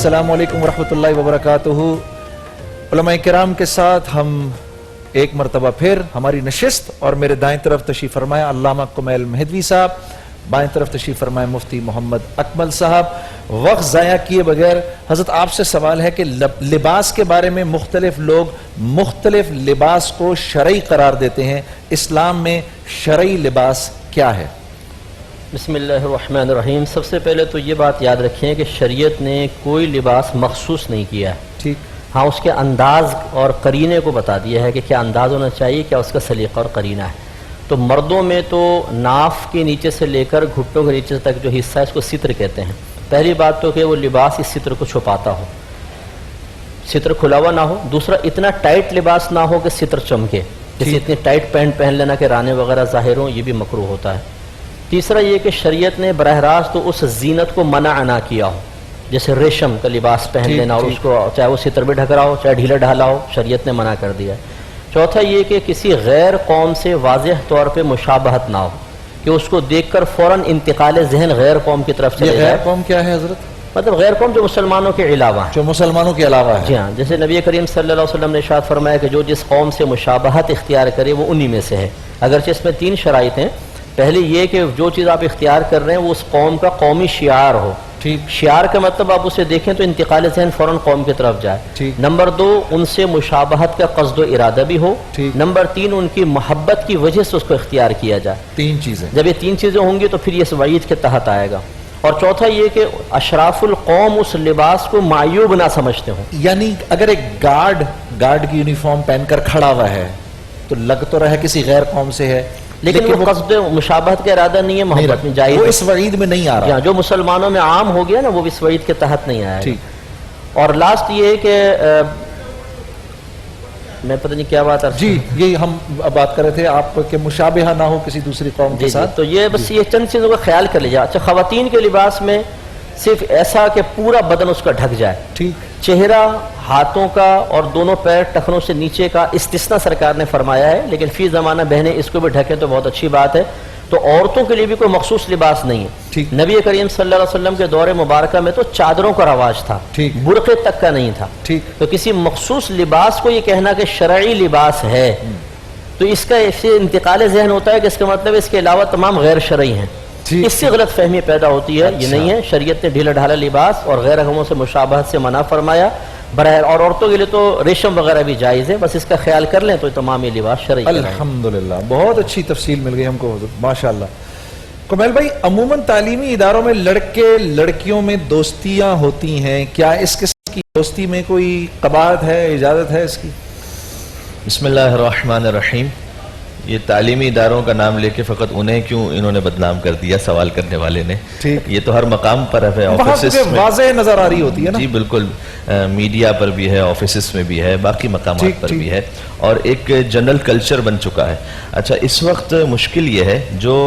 السلام علیکم ورحمۃ اللہ وبرکاتہ۔ علماء کرام کے ساتھ ہم ایک مرتبہ پھر ہماری نشست، اور میرے دائیں طرف تشریف فرمائے علامہ کمیل مہدوی صاحب، بائیں طرف تشریف فرمائے مفتی محمد اکمل صاحب۔ وقت ضائع کیے بغیر حضرت آپ سے سوال ہے کہ لباس کے بارے میں مختلف لوگ مختلف لباس کو شرعی قرار دیتے ہیں، اسلام میں شرعی لباس کیا ہے؟ بسم اللہ الرحمن الرحیم۔ سب سے پہلے تو یہ بات یاد رکھیں کہ شریعت نے کوئی لباس مخصوص نہیں کیا ہے، ٹھیک، ہاں اس کے انداز اور قرینے کو بتا دیا ہے کہ کیا انداز ہونا چاہیے، کیا اس کا سلیقہ اور قرینہ ہے۔ تو مردوں میں تو ناف کے نیچے سے لے کر گھٹنوں کے نیچے تک جو حصہ ہے اس کو ستر کہتے ہیں۔ پہلی بات تو کہ وہ لباس اس ستر کو چھپاتا ہو، ستر کھلا ہوا نہ ہو۔ دوسرا، اتنا ٹائٹ لباس نہ ہو کہ ستر چمکے، جیسے اتنی ٹائٹ پینٹ پہن لینا کہ رانے وغیرہ ظاہر ہوں، یہ بھی مکروہ ہوتا ہے۔ تیسرا یہ کہ شریعت نے براہ راست اس زینت کو منع نہ کیا ہو، جیسے ریشم کا لباس پہن لینا اور اس کو چاہے وہ ستر بھی ڈھک رہا ہو چاہے ڈھیلا ڈھالا ہو، شریعت نے منع کر دیا ہے۔ چوتھا یہ کہ کسی غیر قوم سے واضح طور پہ مشابہت نہ ہو کہ اس کو دیکھ کر فوراً انتقال ذہن غیر قوم کی طرف چلے جائے۔ غیر قوم کیا ہے حضرت؟ مطلب غیر قوم جو مسلمانوں کے علاوہ ہیں، جو مسلمانوں کے علاوہ ہے۔ جی ہاں، جیسے نبی کریم صلی اللہ علیہ وسلم نے ارشاد فرمایا کہ جو جس قوم سے مشابہت اختیار کرے وہ انہی میں سے ہے۔ اگرچہ اس میں 3 شرائط ہیں۔ پہلے یہ کہ جو چیز آپ اختیار کر رہے ہیں وہ اس قوم کا قومی شعار ہو۔ ٹھیک، شعار کا مطلب آپ اسے دیکھیں تو انتقال ذہن فوراً قوم کی طرف جائے۔ ٹھیک۔ نمبر 2، ان سے مشابہت کا قصد و ارادہ بھی ہو۔ ٹھیک۔ نمبر 3، ان کی محبت کی وجہ سے اس کو اختیار کیا جائے۔ 3 چیزیں۔ جب یہ 3 چیزیں ہوں گی تو پھر یہ اس وعید کے تحت آئے گا۔ اور چوتھا یہ کہ اشراف القوم اس لباس کو معیوب نہ سمجھتے ہوں۔ یعنی اگر ایک گارڈ کی یونیفارم پہن کر کھڑا ہوا ہے تو لگ تو رہا ہے کسی غیر قوم سے ہے، لیکن وہ قصد مشابہت کا ارادہ نہیں ہے، محبت میں جائز وہ ہے۔ اس وعید میں نہیں آ رہا۔ جو مسلمانوں میں عام ہو گیا نا وہ اس وعید کے تحت نہیں آیا ہے۔ ٹھیک۔ اور لاسٹ یہ ہے کہ میں پتہ نہیں کیا بات ہے، جی یہ ہم بات کر رہے تھے آپ کہ مشابہہ نہ ہو کسی دوسری قوم کے ساتھ۔ تو یہ بس یہ چند چیزوں کا خیال کر لیجیے۔ اچھا، خواتین کے لباس میں صرف ایسا کہ پورا بدن اس کا ڈھک جائے، ٹھیک، چہرہ، ہاتھوں کا اور دونوں پیر ٹخنوں سے نیچے کا استثناء سرکار نے فرمایا ہے، لیکن فی زمانہ بہنیں اس کو بھی ڈھکیں تو بہت اچھی بات ہے۔ تو عورتوں کے لیے بھی کوئی مخصوص لباس نہیں ہے۔ ٹھیک۔ نبی کریم صلی اللہ علیہ وسلم کے دور مبارکہ میں تو چادروں کا رواج تھا، ٹھیک، برقعے تک کا نہیں تھا۔ ٹھیک۔ تو کسی مخصوص لباس کو یہ کہنا کہ شرعی لباس ہے تو اس کا اس سے انتقال ذہن ہوتا ہے کہ اس کا مطلب اس کے علاوہ تمام غیر شرعی ہیں۔ اس سے غلط فہمی پیدا ہوتی ہے۔ یہ نہیں ہے، شریعت نے ڈھیلا ڈھالا لباس اور غیر قوموں سے مشابہت سے منع فرمایا۔ اور عورتوں کے لیے تو ریشم وغیرہ بھی جائز ہے، بس اس کا خیال کر لیں تو تمام یہ لباس شرعی ہے۔ الحمدللہ، بہت اچھی تفصیل مل گئی ہم کو حضرت، ماشاءاللہ۔ کمیل بھائی، عموماً تعلیمی اداروں میں لڑکے لڑکیوں میں دوستیاں ہوتی ہیں، کیا اس قسم کی دوستی میں کوئی قباحت ہے، اجازت ہے اس کی؟ بسم اللہ الرحمن الرحیم۔ یہ تعلیمی اداروں کا نام لے کے فقط انہیں کیوں انہوں نے بدنام کر دیا سوال کرنے والے نے؟ ٹھیک، یہ تو ہر مقام پر ہے، آفیسز میں واضح نظر آ رہی ہوتی ہے نا؟ جی بالکل، میڈیا پر بھی ہے، آفیسز میں بھی ہے، باقی مقامات پر بھی ہے، اور ایک جنرل کلچر بن چکا ہے۔ اچھا، اس وقت مشکل یہ ہے جو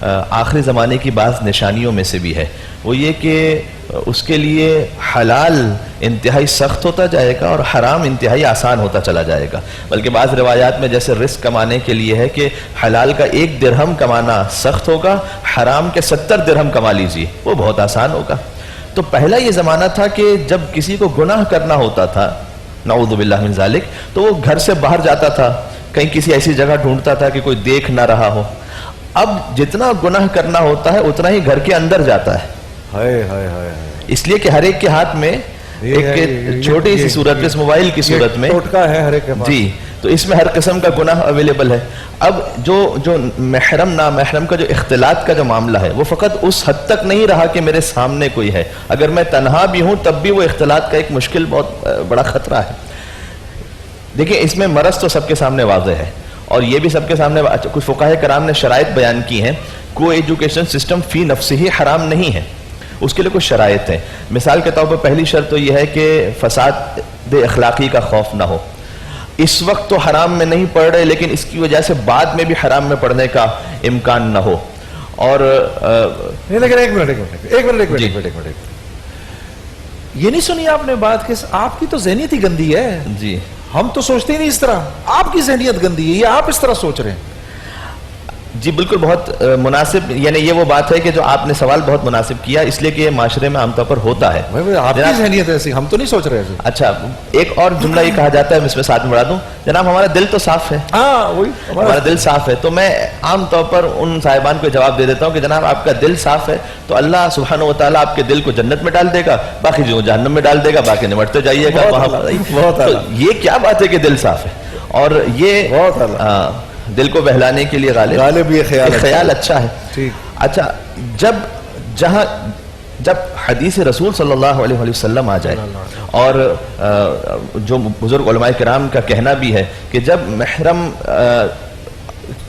آخری زمانے کی بعض نشانیوں میں سے بھی ہے، وہ یہ کہ اس کے لیے حلال انتہائی سخت ہوتا جائے گا اور حرام انتہائی آسان ہوتا چلا جائے گا۔ بلکہ بعض روایات میں جیسے رزق کمانے کے لیے ہے کہ حلال کا 1 درہم کمانا سخت ہوگا، حرام کے 70 درہم کما لیجیے، وہ بہت آسان ہوگا۔ تو پہلا یہ زمانہ تھا کہ جب کسی کو گناہ کرنا ہوتا تھا، نعوذ باللہ من ذالک، تو وہ گھر سے باہر جاتا تھا، کہیں کسی ایسی جگہ ڈھونڈتا تھا کہ کوئی دیکھ نہ رہا ہو۔ اب جتنا گناہ کرنا ہوتا ہے اتنا ہی گھر کے اندر جاتا ہے، اس لیے کہ ہر ایک کے ہاتھ میں ایک چھوٹی سی صورت میں، اس موبائل کی صورت میں ٹوٹکا ہے ہر ایک کے پاس۔ جی، تو اس میں ہر قسم کا گناہ اویلیبل ہے۔ اب جو محرم نامحرم کا جو اختلاط کا جو معاملہ ہے وہ فقط اس حد تک نہیں رہا کہ میرے سامنے کوئی ہے، اگر میں تنہا بھی ہوں تب بھی وہ اختلاط کا ایک مشکل بہت بڑا خطرہ ہے۔ دیکھیں، اس میں مرض تو سب کے سامنے واضح ہے، اور یہ بھی سب کے سامنے کچھ فقہاء کرام نے شرائط بیان کی ہیں۔ کوئی ایجوکیشن سسٹم فی نفسہ ہی حرام نہیں ہے، اس کے لیے کچھ شرائط ہیں۔ مثال کے طور پر پہلی شرط تو یہ ہے کہ فساد اخلاقی کا خوف نہ ہو۔ اس وقت تو حرام میں نہیں پڑھ رہے، لیکن اس کی وجہ سے بعد میں بھی حرام میں پڑھنے کا امکان نہ ہو۔ اور لیکن ایک منٹ، یہ نہیں سنی آپ نے بات کہ آپ کی تو ذہنیت ہی گندی ہے؟ جی، ہم تو سوچتے ہی نہیں اس طرح، آپ کی ذہنیت گندی ہے، یہ آپ اس طرح سوچ رہے ہیں۔ جی بالکل بہت مناسب, یعنی یہ وہ بات ہے کہ جو آپ نے سوال بہت مناسب کیا, اس لیے کہ یہ معاشرے میں عام طور پر ہوتا ہے. آپ کی ذہنیت ایسی, ہم تو نہیں سوچ رہے ایسے. اچھا, ایک اور جملہ یہ کہا جاتا ہے, میں اس میں ساتھ میں بڑھا دوں, جناب ہمارا دل تو صاف ہے. ہاں وہی ہمارا دل صاف ہے, تو میں عام طور پر ان صاحبان کو جواب دے دیتا ہوں کہ جناب آپ کا دل صاف ہے تو اللہ سبحانہ و تعالیٰ آپ کے دل کو جنت میں ڈال دے گا, باقی جو جہنم میں ڈال دے گا, باقی نمٹتے جائیے گا وہاں پر. تو یہ کیا بات ہے کہ دل صاف ہے, اور یہ دل کو بہلانے کے لیے غالب یہ خیال اچھا ہے. اچھا, جب حدیث رسول صلی اللہ علیہ وسلم آ جائے, اور جو بزرگ علماء کرام کا کہنا بھی ہے کہ جب محرم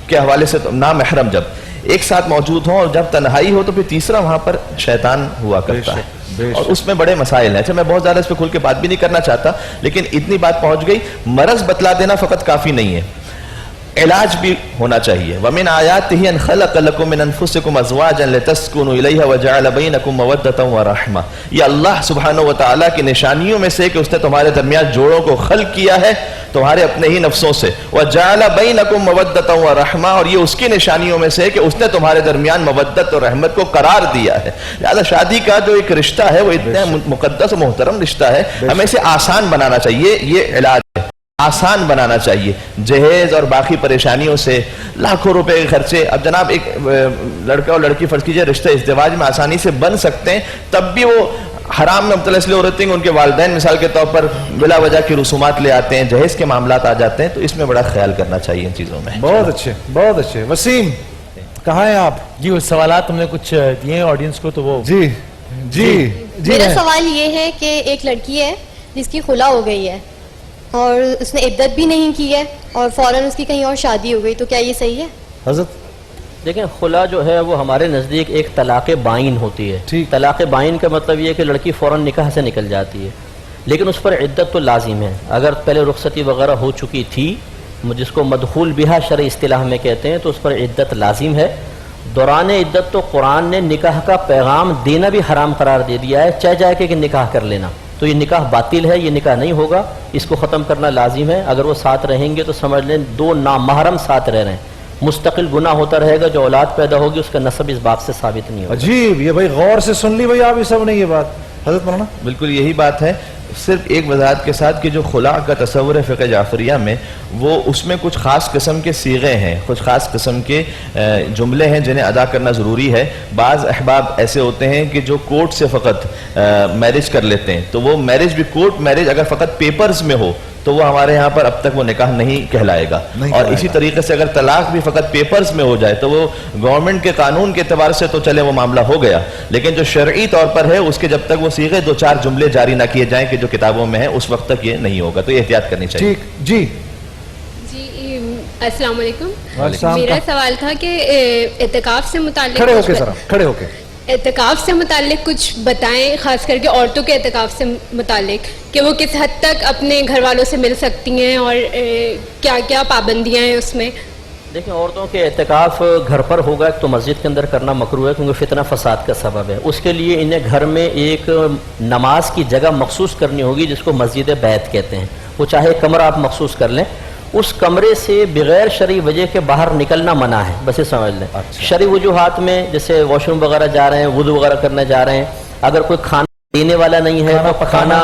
کے حوالے سے, نامحرم جب ایک ساتھ موجود ہوں اور جب تنہائی ہو تو پھر تیسرا وہاں پر شیطان ہوا کرتا ہے, اور اس میں بڑے مسائل ہیں. اچھا, میں بہت زیادہ اس پہ کھل کے بات بھی نہیں کرنا چاہتا, لیکن اتنی بات پہنچ گئی, مرض بتلا دینا فقط کافی نہیں ہے, علاج بھی ہونا چاہیے. وَمِنْ آيَاتِهِ أَنْ خَلَقَ لَكُم مِّنْ أَنفُسِكُمْ أَزْوَاجًا لِتَسْكُنُوا إِلَيْهَا وَجَعَلَ بَيْنَكُم مَّوَدَّةً وَرَحْمَةً. یہ اللہ سبحانہ و تعالیٰ کی نشانیوں میں سے کہ اس نے تمہارے درمیان جوڑوں کو خلق کیا ہے تمہارے اپنے ہی نفسوں سے. وَجَعَلَ بَيْنَكُم مَّوَدَّةً وَرَحْمَةً, اور یہ اس کی نشانیوں میں سے کہ اس نے تمہارے درمیان مودت اور رحمت کو قرار دیا ہے. لہذا شادی کا جو ایک رشتہ ہے وہ اتنا مقدس و محترم رشتہ ہے, ہمیں اسے آسان بنانا چاہیے. یہ علاج ہے, آسان بنانا چاہیے. جہیز اور باقی پریشانیوں سے لاکھوں روپے کے خرچے, اب جناب ایک لڑکا اور لڑکی فرض کیجئے رشتہ ازدواج میں آسانی سے بن سکتے ہیں, تب بھی وہ حرام میں مبتلا اس لیے ہو رہتے ہیں کہ ان کے والدین مثال کے طور پر بلا وجہ کی رسومات لے آتے ہیں, جہیز کے معاملات آ جاتے ہیں, تو اس میں بڑا خیال کرنا چاہیے ان چیزوں میں. بہت اچھے, بہت اچھے. وسیم کہاں ہیں آپ؟ جی وہ سوالات تم نے کچھ دیے ہیں آڈینس کو, تو وہ جی جی میرا سوال یہ ہے کہ ایک لڑکی ہے جس کی خلا ہو گئی ہے اور اس نے عدت بھی نہیں کی ہے اور فوراً اس کی کہیں اور شادی ہو گئی, تو کیا یہ صحیح ہے؟ حضرت دیکھیں, خلا جو ہے وہ ہمارے نزدیک ایک طلاق بائن ہوتی ہے. طلاق بائن کا مطلب یہ ہے کہ لڑکی فوراً نکاح سے نکل جاتی ہے, لیکن اس پر عدت تو لازم ہے. اگر پہلے رخصتی وغیرہ ہو چکی تھی, جس کو مدخول بہا شرعی اصطلاح میں کہتے ہیں, تو اس پر عدت لازم ہے. دوران عدت تو قرآن نے نکاح کا پیغام دینا بھی حرام قرار دے دیا ہے, چاہے جائے کہ نکاح کر لینا. تو یہ نکاح باطل ہے, یہ نکاح نہیں ہوگا, اس کو ختم کرنا لازم ہے. اگر وہ ساتھ رہیں گے تو سمجھ لیں دو نامحرم ساتھ رہ رہے ہیں, مستقل گناہ ہوتا رہے گا. جو اولاد پیدا ہوگی اس کا نسب اس باپ سے ثابت نہیں ہوگا. عجیب, یہ بھائی غور سے سن لی بھائی آپ, یہ سب نہیں یہ بات. حضرت مولانا بالکل یہی بات ہے, صرف ایک وضاحت کے ساتھ کہ جو خلا کا تصور ہے فقہ جعفریہ میں, وہ اس میں کچھ خاص قسم کے صیغے ہیں, کچھ خاص قسم کے جملے ہیں جنہیں ادا کرنا ضروری ہے. بعض احباب ایسے ہوتے ہیں کہ جو کورٹ سے فقط میرج کر لیتے ہیں, تو وہ میرج بھی کورٹ میرج اگر فقط پیپرز میں ہو تو وہ ہمارے ہاں پر اب تک وہ نکاح نہیں کہلائے گا. اور اسی طریقے سے اگر طلاق بھی فقط پیپرز میں ہو جائے تو وہ گورنمنٹ کے قانون کے اعتبار سے تو چلے وہ معاملہ ہو گیا, لیکن جو شرعی طور پر ہے اس کے جب تک وہ صیغے دو چار جملے جاری نہ کیے جائیں کہ جو کتابوں میں ہیں, اس وقت تک یہ نہیں ہوگا. تو یہ احتیاط کرنی چاہیے. جی جی السلام علیکم. میرا سوال تھا کہ اعتکاف سے متعلق, کھڑے ہو کے اعتکاف سے متعلق کچھ بتائیں, خاص کر کے عورتوں کے اعتکاف سے متعلق, کہ وہ کس حد تک اپنے گھر والوں سے مل سکتی ہیں اور کیا کیا پابندیاں ہیں اس میں. دیکھیں, عورتوں کے اعتکاف گھر پر ہوگا تو مسجد کے اندر کرنا مکروہ ہے, کیونکہ فتنہ فساد کا سبب ہے. اس کے لیے انہیں گھر میں ایک نماز کی جگہ مخصوص کرنی ہوگی جس کو مسجد بیت کہتے ہیں. وہ چاہے کمرہ آپ مخصوص کر لیں, اس کمرے سے بغیر شرعی وجہ کے باہر نکلنا منع ہے, بس یہ سمجھ لیں. شرعی وجوہات میں جیسے واش روم وغیرہ جا رہے ہیں, وضو وغیرہ کرنے جا رہے ہیں, اگر کوئی کھانا دینے والا نہیں ہے تو پکانا,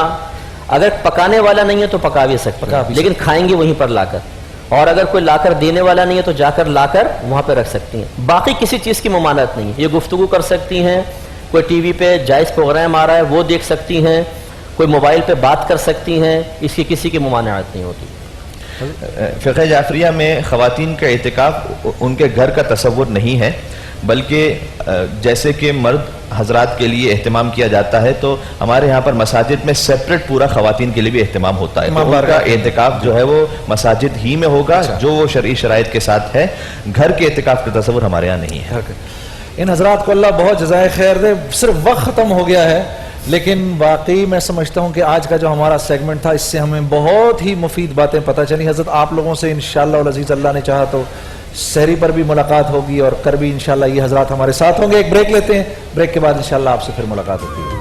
اگر پکانے والا نہیں ہے تو پکا بھی سکتے ہیں, لیکن کھائیں گے وہیں پر لا کر. اور اگر کوئی لا کر دینے والا نہیں ہے تو جا کر لا کر وہاں پہ رکھ سکتی ہیں. باقی کسی چیز کی ممانعت نہیں ہے. یہ گفتگو کر سکتی ہیں, کوئی ٹی وی پہ جائز پروگرام آ رہا ہے وہ دیکھ سکتی ہیں, کوئی موبائل پہ بات کر سکتی ہیں, اس کی کسی کی ممانعت نہیں ہوتی. فقہ جعفریہ میں خواتین کا اعتکاف ان کے گھر کا تصور نہیں ہے, بلکہ جیسے کہ مرد حضرات کے لیے اہتمام کیا جاتا ہے, تو ہمارے یہاں پر مساجد میں سیپریٹ پورا خواتین کے لیے بھی اہتمام ہوتا ہے. تو ان کا اعتکاف جو ہے وہ مساجد ہی میں ہوگا جو وہ شرعی شرائط کے ساتھ ہے. گھر کے اعتکاف کا تصور ہمارے یہاں نہیں ہے. ان حضرات کو اللہ بہت جزائے خیر دے. صرف وقت ختم ہو گیا ہے, لیکن واقعی میں سمجھتا ہوں کہ آج کا جو ہمارا سیگمنٹ تھا اس سے ہمیں بہت ہی مفید باتیں پتہ چلی. حضرت آپ لوگوں سے انشاءاللہ العزیز اللہ نے چاہا تو سحری پر بھی ملاقات ہوگی, اور کر بھی انشاءاللہ یہ حضرات ہمارے ساتھ ہوں گے. ایک بریک لیتے ہیں, بریک کے بعد انشاءاللہ آپ سے پھر ملاقات ہوتی ہے.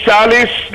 40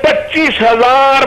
25,000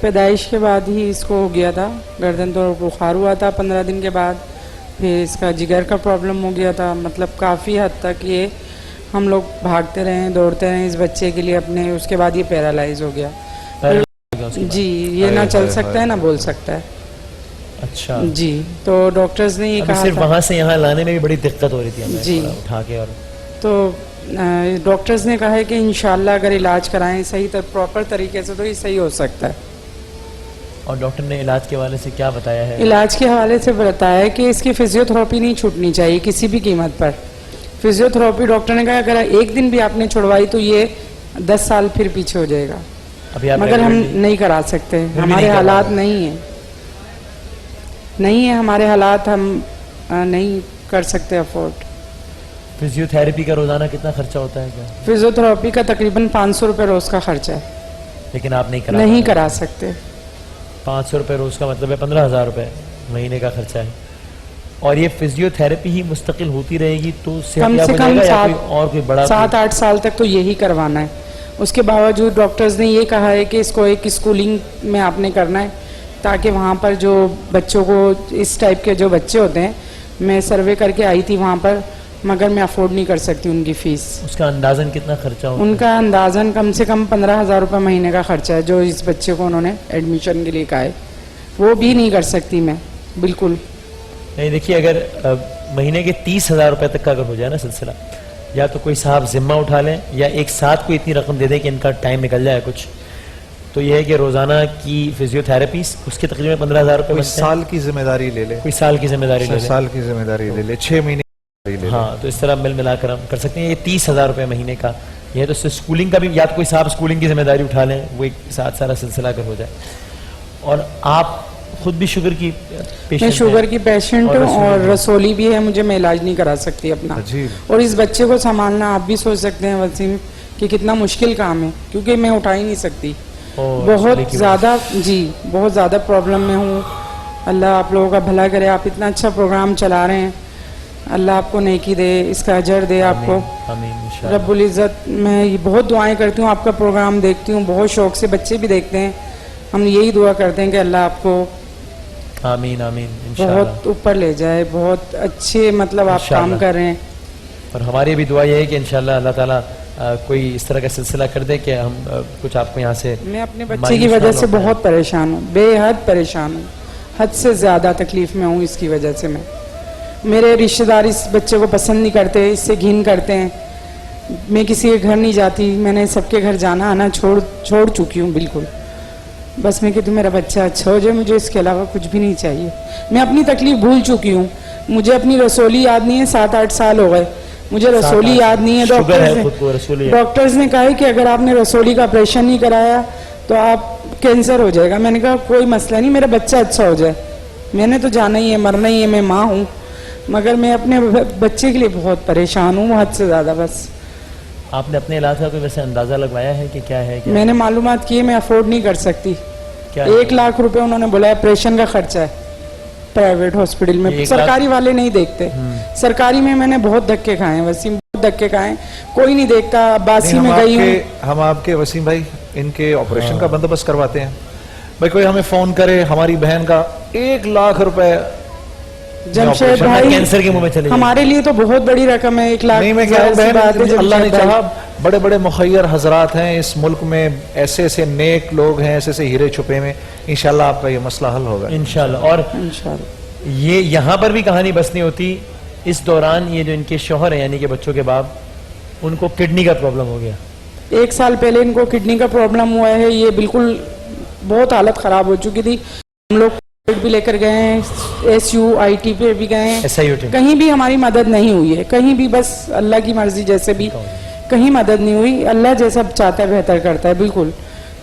پیدائش کے بعد ہی اس کو ہو گیا تھا, گردن تو بخار ہوا تھا 15 دن کے بعد, پھر اس کا جگر کا پرابلم ہو گیا تھا. مطلب کافی حد تک یہ ہم لوگ بھاگتے رہے دوڑتے رہے اس بچے کے لیے اپنے, اس کے بعد یہ پیرالائز ہو گیا. جی یہ نہ چل سکتا ہے نہ بول سکتا ہے. اچھا جی تو ڈاکٹرز نے یہ کہا صرف تھا, وہاں سے یہاں لانے میں بھی بڑی دقت ہو رہی تھی ہمیں, جی اٹھا کے. اور تو ڈاکٹرز نے کہا ہے کہ انشاءاللہ اگر علاج کرائیں صحیح پراپر طریقے سے تو یہ صحیح ہو سکتا ہے. اور ڈاکٹر نے علاج کے حوالے سے کیا بتایا ہے؟ علاج کے حوالے سے بتایا ہے کہ اس کی فزیو تھراپی نہیں چھوٹنی چاہیے کسی بھی قیمت پر. فزیو تھراپی ڈاکٹر نے کہا اگر ایک دن بھی آپ نے چھڑوائی تو یہ 10 سال پھر پیچھے ہو جائے گا, مگر ہم نہیں کرا سکتے, ہمارے حالات نہیں ہیں, نہیں ہے ہمارے حالات, ہم نہیں کر سکتے افورڈ. فزیو تھراپی کا روزانہ کتنا خرچہ ہوتا ہے کیا؟ فزیو تھراپی کا تقریباً 500 روپے روز کا خرچہ ہے, لیکن آپ نہیں کرا سکتے. 500 روپے روز کا مطلب ہے 15,000 روپے مہینے کا خرچہ ہے. اور یہ فزیو تھراپی ہی مستقل ہوتی رہے گی تو کم سے کم اور کوئی بڑا 7-8 سال تک تو یہی کروانا ہے. اس کے باوجود ڈاکٹرز نے یہ کہا ہے کہ اس کو ایک اسکولنگ میں آپ نے کرنا ہے تاکہ وہاں پر جو بچوں کو اس ٹائپ کے جو بچے ہوتے ہیں, میں سروے کر کے آئی تھی وہاں پر, مگر میں افورڈ نہیں کر سکتی ان کی فیس. اس کا اندازاً کتنا خرچہ ہوتا ہے؟ ان کا اندازاً کم سے کم 15,000 روپے مہینے کا خرچہ ہے جو اس بچے کو انہوں نے ایڈمیشن کے لیے کہا ہے. وہ بھی نہیں کر سکتی میں بالکل. نہیں دیکھیے, اگر مہینے کے 30,000 روپے تک کا اگر ہو جائے نا سلسلہ, یا تو کوئی صاحب ذمہ اٹھا لیں یا ایک ساتھ کوئی اتنی رقم دے دیں کہ ان کا ٹائم نکل جائے کچھ, تو یہ ہے کہ روزانہ کی فزیو تھراپیز اس کے تقریباً 15,000 روپے. کوئی سال کی ذمہ داری لے لے, کوئی سال کی ذمہ داری لے لے, سال کی ذمہ داری لے لے, 6 مہینے. ہاں تو اس طرح مل ملا کر ہم کر سکتے ہیں. یہ 30,000 روپے مہینے کا یہ ہے. تو اس سے اسکولنگ کا بھی یا تو کوئی صاحب اسکولنگ کی ذمہ داری اٹھا لیں, وہ ایک ساتھ سارا سلسلہ اگر ہو جائے. اور آپ خود بھی شوگر کی پیشنٹ؟ میں شوگر کی پیشنٹ ہوں اور رسولی بھی ہے مجھے, میں علاج نہیں کرا سکتی اپنا. اور اس بچے کو سنبھالنا آپ بھی سوچ سکتے ہیں وسیم کہ کتنا مشکل کام ہے, کیونکہ میں اٹھا ہی نہیں سکتی. بہت زیادہ, جی بہت زیادہ پرابلم میں ہوں. اللہ آپ لوگوں کا بھلا کرے, آپ اتنا اچھا پروگرام چلا رہے ہیں, اللہ آپ کو نیکی دے, اس کا اجر دے آپ کو رب العزت. میں بہت دعائیں کرتی ہوں, آپ کا پروگرام دیکھتی ہوں بہت شوق سے, بچے بھی دیکھتے ہیں. ہم یہی دعا کرتے ہیں کہ اللہ آپ کو آمین آمین انشاءاللہ بہت اوپر لے جائے. بہت اچھے مطلب آپ کام کر رہے ہیں. اور ہماری بھی دعا یہ ہے کہ انشاءاللہ اللہ تعالیٰ کوئی اس طرح کا سلسلہ کر دے کہ ہم کچھ آپ کو یہاں سے. میں اپنے بچے کی وجہ سے بہت پریشان ہوں, بے حد پریشان ہوں, حد سے زیادہ تکلیف میں ہوں اس کی وجہ سے. میرے رشتہ دار اس بچے کو پسند نہیں کرتے, اس سے گھن کرتے ہیں. میں کسی کے گھر نہیں جاتی, میں نے سب کے گھر جانا آنا چھوڑ چکی ہوں بالکل. بس میں کہ تو میرا بچہ اچھا ہو جائے, مجھے اس کے علاوہ کچھ بھی نہیں چاہیے. میں اپنی تکلیف بھول چکی ہوں, مجھے اپنی رسولی یاد نہیں ہے. 7-8 سال ہو گئے مجھے رسولی یاد نہیں ہے. ڈاکٹرز نے کہا کہ اگر آپ نے رسولی کا آپریشن نہیں کرایا تو آپ کینسر ہو جائے گا. میں نے کہا کوئی مسئلہ نہیں, میرا بچہ اچھا ہو جائے, میں نے تو جانا ہی ہے, مرنا ہی ہے, میں ماں ہوں. مگر میں اپنے بچے کے لیے بہت پریشان ہوں حد سے زیادہ. بس آپ نے اپنے علاج کا کوئی ویسے اندازہ لگوایا ہے کہ کیا ہے؟ میں نے معلومات کی ہے, میں افورڈ نہیں کر سکتی. 1 لاکھ روپے انہوں نے بولا آپریشن کا خرچہ ہے پرائیویٹ ہاسپٹل میں. سرکاری والے نہیں دیکھتے. سرکاری میں نے بہت دھکے کھائے ہیں وسیم, بہت دھکے کھائے ہیں, کوئی نہیں دیکھتا. عباسی میں گئی ہوں. ہم آپ کے وسیم بھائی ان کے آپریشن کا بندوبست کرواتے ہیں. بھائی کوئی ہمیں فون کرے, ہماری بہن کا 1 لاکھ روپے جمشید بھائی کینسر کے منہ میں چلے, ہمارے لیے تو بہت بڑی رقم ہے. 1 لاکھ. نہیں میں کہہ رہا ہوں, اللہ نے چاہا بڑے بڑے مخیر حضرات ہیں اس ملک میں, ایسے ایسے نیک لوگ ہیں, ایسے ایسے ہیرے چھپے میں. انشاءاللہ آپ کا یہ مسئلہ حل ہوگا انشاءاللہ. اور یہ یہاں پر بھی کہانی بس نہیں ہوتی. اس دوران یہ جو ان کے شوہر ہیں یعنی کہ بچوں کے باپ, ان کو کڈنی کا پرابلم ہو گیا. 1 سال پہلے ان کو کڈنی کا پرابلم ہوا ہے. یہ بالکل بہت حالت خراب ہو چکی تھی. ہم لوگ بھی لے کر گئے ہیں, SUIT پہ بھی گئے ہیں, کہیں بھی ہماری مدد نہیں ہوئی ہے. کہیں بھی بس اللہ کی مرضی جیسے بھی کہیں مدد نہیں ہوئی. اللہ جیسا چاہتا ہے بہتر کرتا ہے بالکل.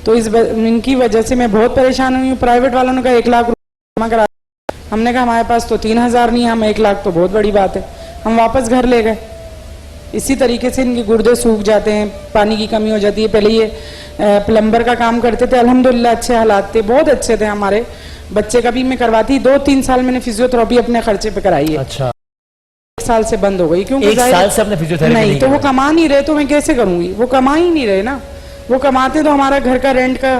تو ان کی وجہ سے میں بہت پریشان ہوئی ہوں. پرائیویٹ والوں نے کہا 1 لاکھ روپے جمع کرا. ہم نے کہا ہمارے پاس تو 3,000 نہیں ہے, ہم 1 لاکھ تو بہت بڑی بات ہے. ہم واپس گھر لے گئے. اسی طریقے سے ان کے گردے سوکھ جاتے ہیں, پانی کی کمی ہو جاتی ہے. پہلے یہ پلمبر کا کام کرتے تھے, الحمدللہ اچھے حالات تھے, بہت اچھے تھے. ہمارے بچے کا بھی میں کرواتی. 2-3 سال میں نے فزیو تھراپی اپنے خرچے پہ کرائی ہے. اچھا 1 سال سے بند ہو گئی کیونکہ 1 سال سے اپنے فزیو تھراپی نہیں تو وہ کما نہیں رہے تو میں کیسے کروں گی. وہ کما ہی نہیں رہے نا. وہ کماتے تو ہمارا گھر کا رینٹ کا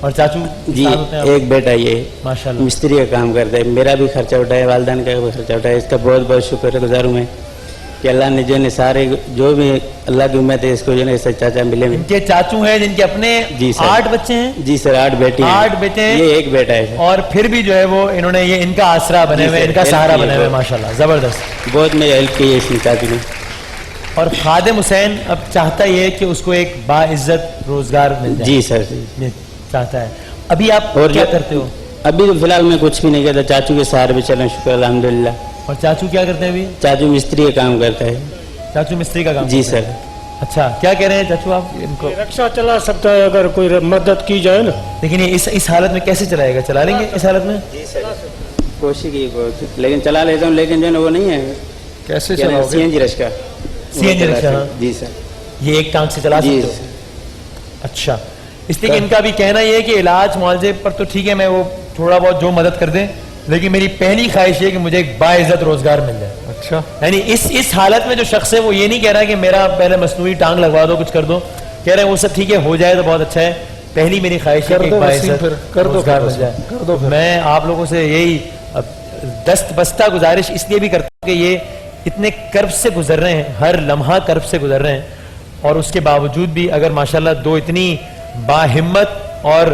اور چاچو جی ساتھ ہوتے ہیں آپ؟ ایک بیٹا یہ ماشاءاللہ مستری کا کام کرتا ہے, میرا بھی خرچہ اٹھایا, والدین کا بھی خرچہ اٹھایا. اس کا بہت بہت شکر گزار ہوں میں کہ اللہ نے جو ہے سارے جو بھی اللہ کی امید ہے اس کو جو ہے چاچا ملے میں. ان کے چاچو ہیں جن کے اپنے جی سر. 8 بچے ہیں. جی سر 8 بیٹی ہیں. 8 بیٹے ہیں, یہ ایک بیٹا ہے سر. اور پھر بھی جو ہے وہ انہوں نے یہ ان کا آسرا بنے ہوئے, ان کا سہارا بنے ہوئے, ماشاءاللہ زبردست. بہت میری ہیلپ کی ہے اس چاچو نے. اور خادم حسین اب چاہتا یہ ہے کہ اس کو ایک باعزت روزگار مل جائے. جی سر. یہ چاہتا ہے. ابھی آپ اور کیا کرتے ہو؟ ابھی تو فی الحال میں کچھ بھی نہیں کرتا, چاچو کے سہارے پہ چل رہا ہوں, شکر الحمدللہ. اور چاچو کیا کرتے ہیں ابھی؟ چاچو مستری کا کام کرتا ہے. چاچو مستری کا کام جی کرتے ہیں. سر. اچھا, کیا کہہ رہے ہیں چاچو آپ ان کو؟ رکشا چلا سکتا ہے اگر کوئی مدد کی جائے نا. لیکن یہ اس حالت میں کیسے چلائے گا؟ چلا لیں گے اس حالت میں؟ کوشش کی بہت, لیکن چلا لیتا ہوں, لیکن جو ہے نا وہ نہیں ہے. کیسے سی چلاؤ گے؟ این جی رشکا. CNG رکشا. جی سر. یہ ایک ٹانگ سے چلا جی سکتے ہو؟ اچھا, اس لیے کہ ان کا بھی کہنا یہ ہے کہ علاج معالجے پر تو ٹھیک ہے, میں وہ تھوڑا بہت جو مدد کر دیں, لیکن میری پہلی خواہش یہ ہے کہ مجھے ایک باعزت روزگار مل جائے. اچھا, یعنی اس حالت میں جو شخص ہے وہ یہ نہیں کہہ رہا کہ میرا پہلے مصنوعی ٹانگ لگوا دو, کچھ کر دو, کہہ رہے ہیں وہ سب ٹھیک ہے, ہو جائے تو بہت اچھا ہے, پہلی میری خواہش ہے کہ ایک باعزت روزگار مل جائے. میں آپ لوگوں سے یہی دست بستہ گزارش اس لیے بھی کرتا ہوں کہ یہ اتنے کرب سے گزر رہے ہیں, ہر لمحہ کرب سے گزر رہے ہیں, اور اس کے باوجود بھی اگر ماشاءاللہ 2 اتنی باہمت اور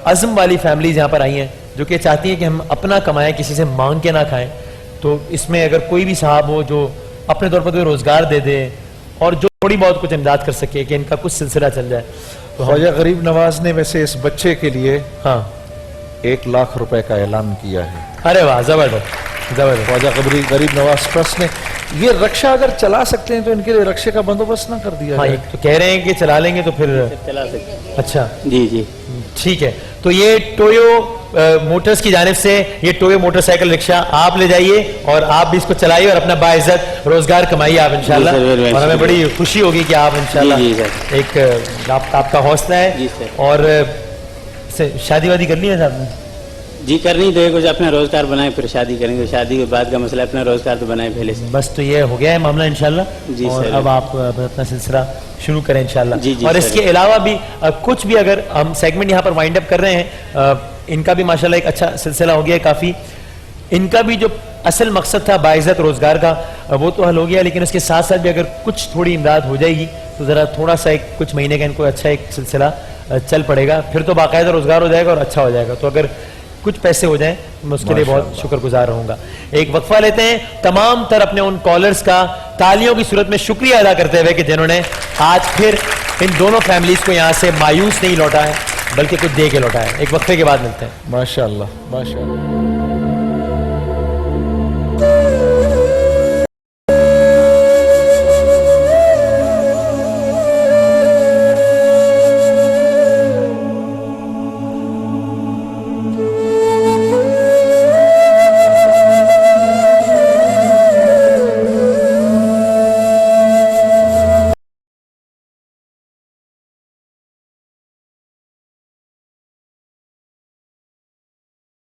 عزم والی فیملیز یہاں پر آئی ہیں جو کہ چاہتی ہیں کہ ہم اپنا کمائیں, کسی سے مانگ کے نہ کھائیں, تو اس میں اگر کوئی بھی صاحب ہو جو اپنے طور پر کوئی روزگار دے دے اور جو تھوڑی بہت کچھ امداد کر سکے کہ ان کا کچھ سلسلہ چل جائے. تو خواجہ غریب نواز نے ویسے اس بچے کے لیے ہاں 1 لاکھ روپے کا اعلان کیا ہے. ارے واہ, زبردست زبردست. خواجہ غریب نواز ٹرسٹ نے. یہ رکشا اگر چلا سکتے ہیں تو ان کے لیے رکشے کا بندوبست نہ کر دیا ہاں, جائے؟ یہ تو کہہ رہے ہیں کہ چلا لیں گے تو پھر چلا سکتے. اچھا جی جی ٹھیک ہے. تو یہ ٹویو موٹرز کی جانب سے یہ ٹویو موٹر سائیکل رکشا آپ لے جائیے اور آپ بھی اس کو چلائیے اور اپنا باعزت روزگار کمائیے آپ انشاءاللہ. اور ہمیں بڑی خوشی ہوگی کہ آپ انشاءاللہ ایک آپ کا حوصلہ ہے. جی سر. اور شادی وادی کرنی ہے صاحب نے؟ جی کرنی تو ہے, کچھ اپنا روزگار بنائیں پھر شادی کریں گے. شادی کے بعد کا مسئلہ اپنا روزگار تو بنائیں پہلے سے. بس تو یہ ہو گیا ہے معاملہ انشاءاللہ. جی اور سر. اب آپ اپنا سلسلہ شروع کریں انشاءاللہ. جی جی اور اس سر. کے علاوہ بھی کچھ بھی اگر ہم سیگمنٹ یہاں پر وائنڈ اپ کر رہے ہیں, ان کا بھی ماشاءاللہ ایک اچھا سلسلہ ہو گیا ہے کافی. ان کا بھی جو اصل مقصد تھا باعزت روزگار کا وہ تو حل ہو گیا, لیکن اس کے ساتھ ساتھ بھی اگر کچھ تھوڑی امداد ہو جائے گی تو ذرا تھوڑا سا ایک کچھ مہینے کا ان کو اچھا ایک سلسلہ چل پڑے گا, پھر تو باقاعدہ روزگار ہو جائے گا اور اچھا ہو جائے گا. تو اگر کچھ پیسے ہو جائیں میں اس کے لیے بہت شکر گزار رہوں گا. ایک وقفہ لیتے ہیں, تمام تر اپنے ان کالرز کا تالیوں کی صورت میں شکریہ ادا کرتے ہوئے کہ جنہوں نے آج پھر ان دونوں فیملیز کو یہاں سے مایوس نہیں لوٹا ہے بلکہ کچھ دے کے لوٹا ہے. ایک وقفے کے بعد ملتے ہیں. ماشاءاللہ ماشاءاللہ.